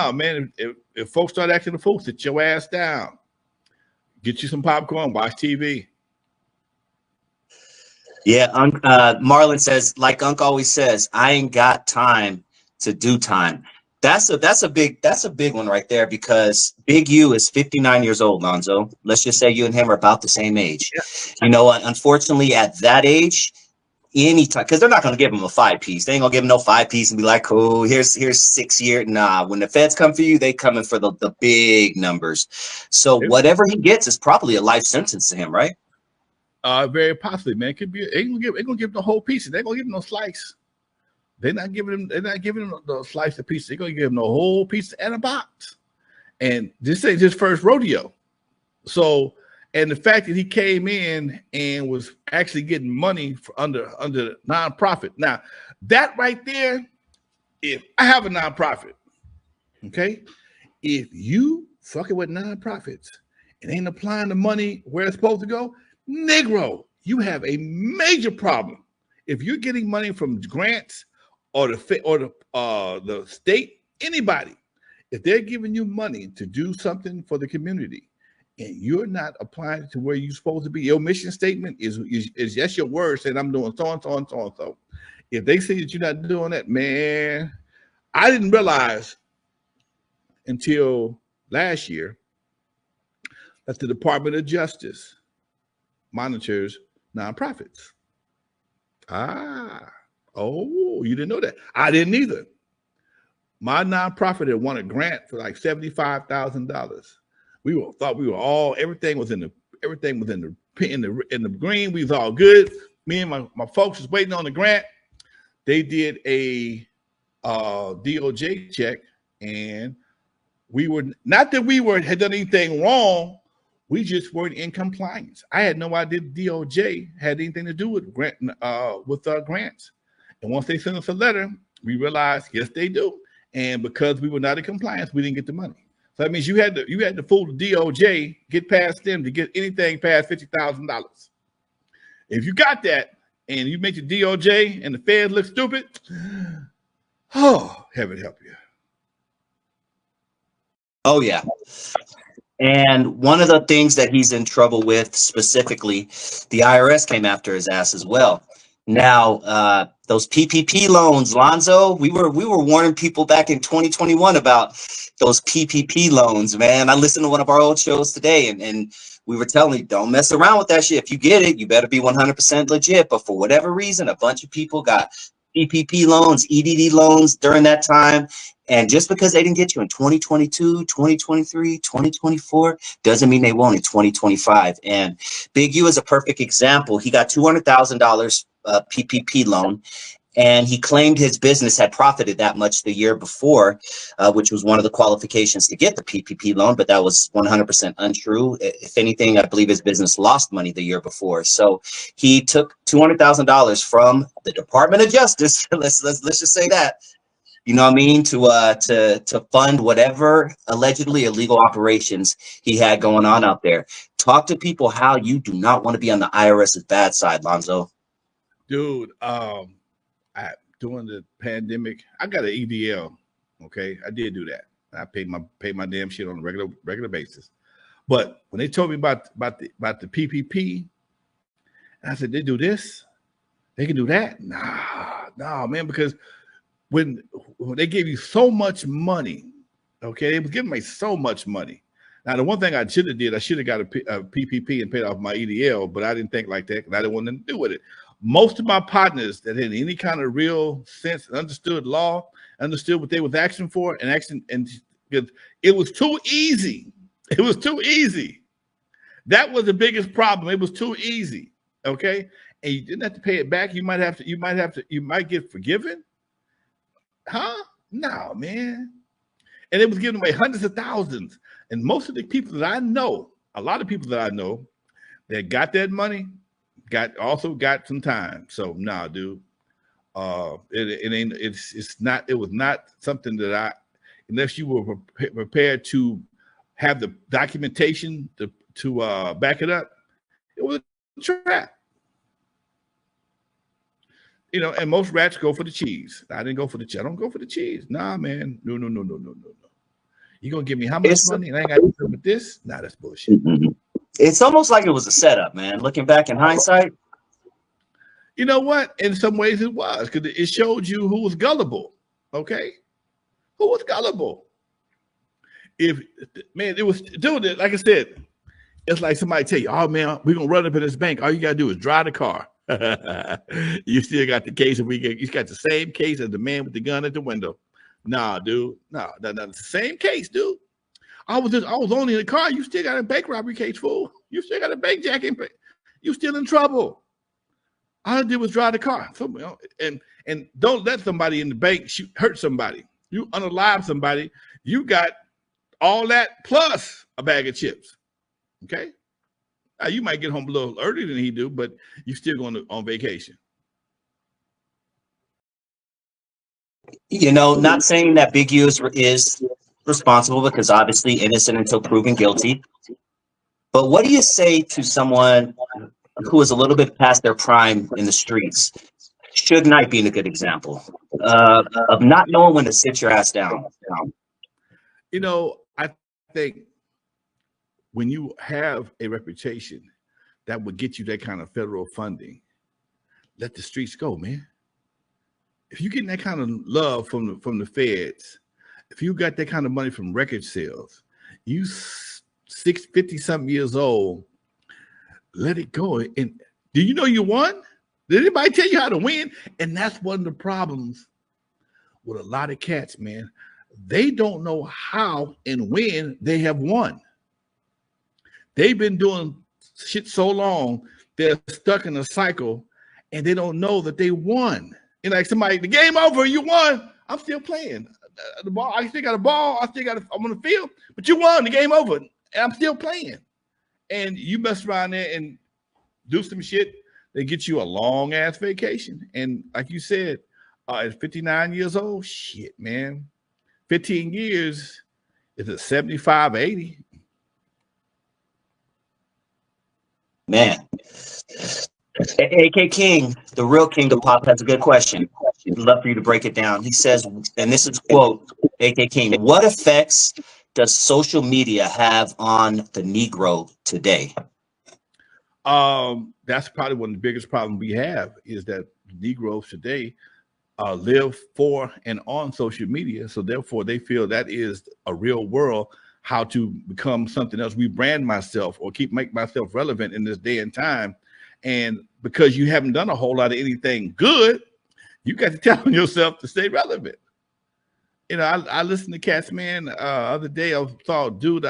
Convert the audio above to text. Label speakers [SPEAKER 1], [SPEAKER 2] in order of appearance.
[SPEAKER 1] no, man. If folks start acting the fool, sit your ass down. Get you some popcorn, watch TV.
[SPEAKER 2] Yeah, Marlon says, like Unc always says, I ain't got time to do time. That's a big one right there, because Big U is 59 years old, Lonzo. Let's just say you and him are about the same age.
[SPEAKER 1] Yeah.
[SPEAKER 2] You know, unfortunately, at that age, anytime, because they're not going to give him a 5-piece. They ain't gonna give him no 5-piece and be like, "Oh, here's 6 year." Nah, when the feds come for you, they coming for the big numbers. So whatever he gets is probably a life sentence to him, right?
[SPEAKER 1] Very possibly, man. It could be. They gonna give him the whole piece. They're gonna give him no slice. They're not giving him the slice of piece. They're gonna give him the whole piece and a box. And this ain't his first rodeo. So, and the fact that he came in and was actually getting money for under nonprofit. Now, that right there, if I have a nonprofit, okay, if you fucking with nonprofits and ain't applying the money where it's supposed to go, Negro, you have a major problem. If you're getting money from grants or the state, anybody, if they're giving you money to do something for the community and you're not applying it to where you're supposed to be, your mission statement is just your word saying I'm doing so and so and so and so. If they see that you're not doing that, man, I didn't realize until last year that the Department of Justice monitors nonprofits. Oh, you didn't know that? I didn't either. My nonprofit had won a grant for like $75,000. Thought we were all, everything was in the green. We was all good. Me and my folks was waiting on the grant. They did a DOJ check, and we were not that we had done anything wrong. We just weren't in compliance. I had no idea DOJ had anything to do with grants. And once they sent us a letter, we realized, yes, they do. And because we were not in compliance, we didn't get the money. So that means you had to fool the DOJ, get past them to get anything past $50,000. If you got that and you make the DOJ and the feds look stupid, oh, heaven help you.
[SPEAKER 2] Oh, yeah. And one of the things that he's in trouble with specifically, the IRS came after his ass as well. Now, those PPP loans, Lonzo, we were warning people back in 2021 about those PPP loans, man. I listened to one of our old shows today, and we were telling you, don't mess around with that shit. If you get it, you better be 100% legit. But for whatever reason, a bunch of people got PPP loans, EDD loans during that time. And just because they didn't get you in 2022, 2023, 2024, doesn't mean they won't in 2025. And Big U is a perfect example. He got $200,000 PPP loan, and he claimed his business had profited that much the year before, which was one of the qualifications to get the PPP loan, but that was 100% untrue. If anything, I believe his business lost money the year before. So he took $200,000 from the Department of Justice. let's just say that. You know what I mean? To fund whatever allegedly illegal operations he had going on out there. Talk to people how you do not want to be on the IRS's bad side, Lonzo.
[SPEAKER 1] Dude, during the pandemic, I got an EDL. Okay, I did do that. I paid my damn shit on a regular basis. But when they told me about the PPP, I said, they do this, they can do that. Nah, man, because when they gave you so much money, okay, they was giving me so much money. Now, the one thing I should have did, I should have got a PPP and paid off my EDL, but I didn't think like that because I didn't want nothing to do with it. Most of my partners that had any kind of real sense and understood law, understood what they was asking for, and it was too easy. It was too easy. That was the biggest problem. It was too easy. Okay, and you didn't have to pay it back. You might get forgiven. Huh? No, man. And it was giving away hundreds of thousands. And most of the people that I know, a lot of people that I know that got that money, also got some time. So nah, dude. It was not something that unless you were prepared to have the documentation to back it up, it was a trap. You know, and most rats go for the cheese. I didn't go for the cheese. I don't go for the cheese. Nah, man. No. You gonna give me how much money and I ain't got to do with this? Nah, that's bullshit.
[SPEAKER 2] It's almost like it was a setup, man. Looking back in hindsight.
[SPEAKER 1] You know what? In some ways it was, because it showed you who was gullible. Okay? Who was gullible? If man, it was dude, like I said, it's like somebody tell you, oh man, we're gonna run up in this bank. All you gotta do is drive the car. You still got the case, and you got the same case as the man with the gun at the window. Nah, dude. No, it's the same case, dude. I was only in the car. You still got a bank robbery case, fool. You still got a bank jacking. You still in trouble. All I did was drive the car. So, you know, and don't let somebody in the bank hurt somebody. You unalive somebody. You got all that plus a bag of chips. Okay. Now, you might get home a little earlier than he do, but you still going on vacation.
[SPEAKER 2] You know, not saying that Big U is responsible, because obviously innocent until proven guilty. But what do you say to someone who is a little bit past their prime in the streets? Suge Knight being a good example of not knowing when to sit your ass down.
[SPEAKER 1] You know, I think when you have a reputation that would get you that kind of federal funding, let the streets go, man. If you're getting that kind of love from the feds, if you got that kind of money from record sales, you 50-something years old, let it go. And do you know you won? Did anybody tell you how to win? And that's one of the problems with a lot of cats, man. They don't know how and when they have won. They've been doing shit so long, they're stuck in a cycle, and they don't know that they won. And like somebody, the game over, you won. I'm still playing. The ball, I still got a ball. I'm on the field, but you won. The game over, and I'm still playing. And you mess around there and do some shit, they get you a long ass vacation. And like you said, at 59 years old, shit, man, 15 years is a 75, 80.
[SPEAKER 2] Man. AK King, the real king of pop, has a good question. I'd love for you to break it down. He says, and this is quote, AK King, what effects does social media have on the Negro today?
[SPEAKER 1] That's probably one of the biggest problems we have, is that Negroes today live for and on social media. So therefore they feel that is a real world, how to become something else. Rebrand myself or make myself relevant in this day and time. And because you haven't done a whole lot of anything good, you got to tell yourself to stay relevant. You know, I listened to Cats, man, other day. I saw a dude,